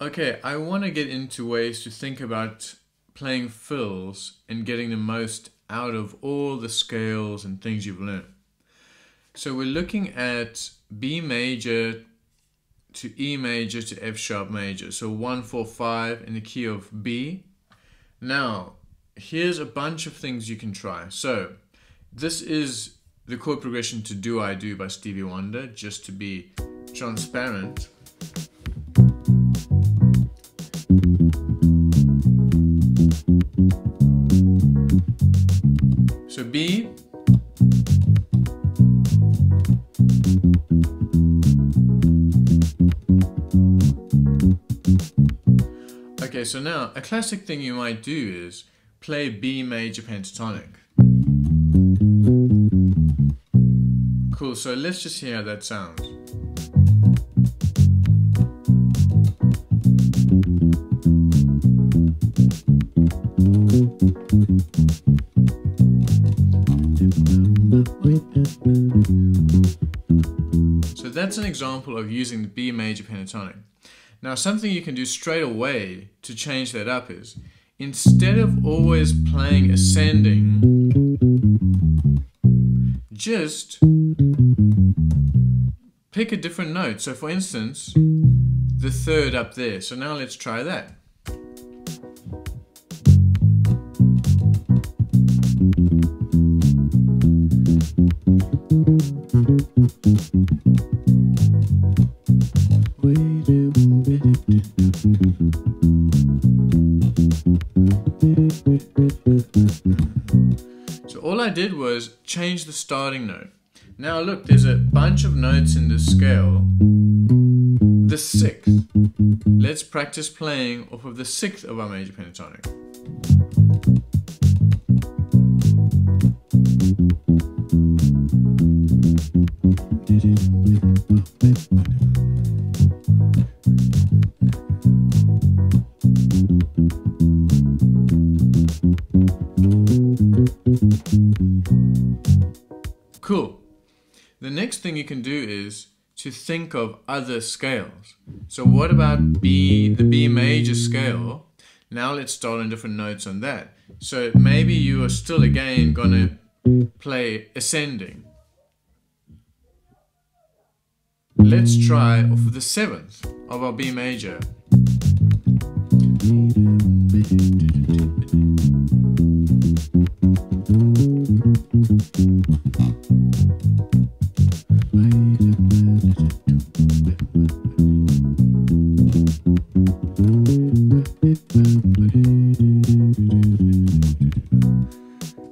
Okay, I want to get into ways to think about playing fills and getting the most out of all the scales and things you've learned. So we're looking at B major to E major to F sharp major. So 1, 4, 5 in the key of B. Now, here's a bunch of things you can try. So this is the chord progression to Do I Do by Stevie Wonder, just to be transparent. So B, okay, so now a classic thing you might do is play B major pentatonic. Cool, so let's just hear how that sounds. So that's an example of using the B major pentatonic. Now something you can do straight away to change that up is, instead of always playing ascending, just pick a different note. So for instance, the third up there. So now let's try that. So all I did was change the starting note. Now look, there's a bunch of notes in this scale. The sixth. Let's practice playing off of the sixth of our major pentatonic. Cool. The next thing you can do is to think of other scales. So what about B, the B major scale? Now let's start on different notes on that. So maybe you are still again gonna play ascending. Let's try off of the seventh of our B major.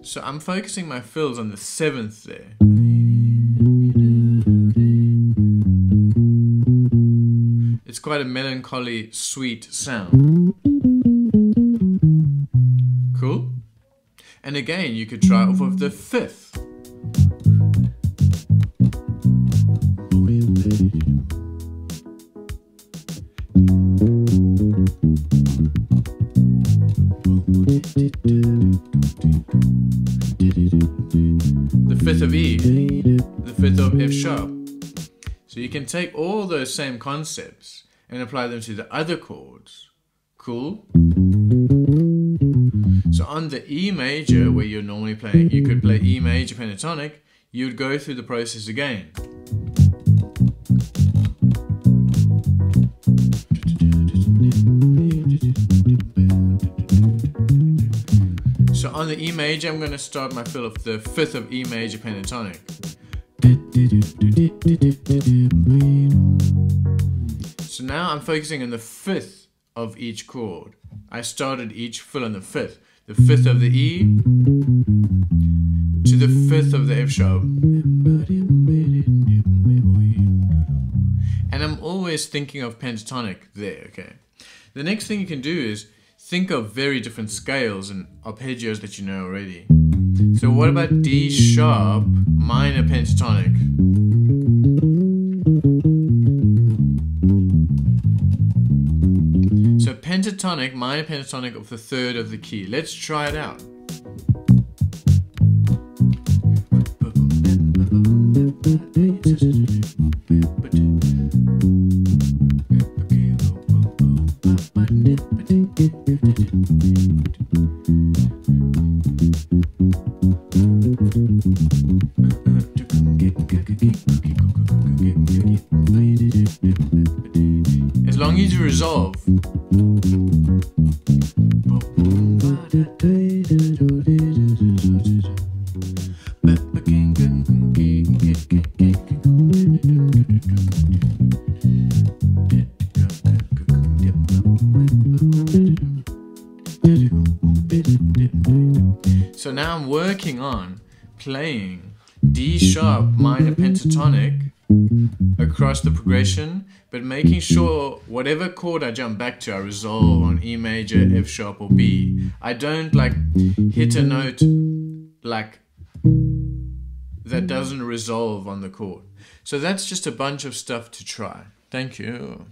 So I'm focusing my fills on the seventh there. It's quite a melancholy, sweet sound. Cool? And again, you could try off of the fifth. The fifth of E, the fifth of F sharp. So you can take all those same concepts and apply them to the other chords. Cool? So on the E major, where you're normally playing, you could play E major pentatonic, you would go through the process again. So on the E major, I'm going to start my fill of the fifth of E major pentatonic. So now I'm focusing on the fifth of each chord. I started each fill on the fifth of the E to the fifth of the F sharp. And I'm always thinking of pentatonic there, okay? The next thing you can do is think of very different scales and arpeggios that you know already. So what about D sharp minor pentatonic? So pentatonic, minor pentatonic of the third of the key. Let's try it out. As long as you resolve. So now I'm working on playing D sharp minor pentatonic across the progression, but making sure whatever chord I jump back to, I resolve on E major, F sharp or B. I don't like hit a note like that doesn't resolve on the chord. So that's just a bunch of stuff to try. Thank you.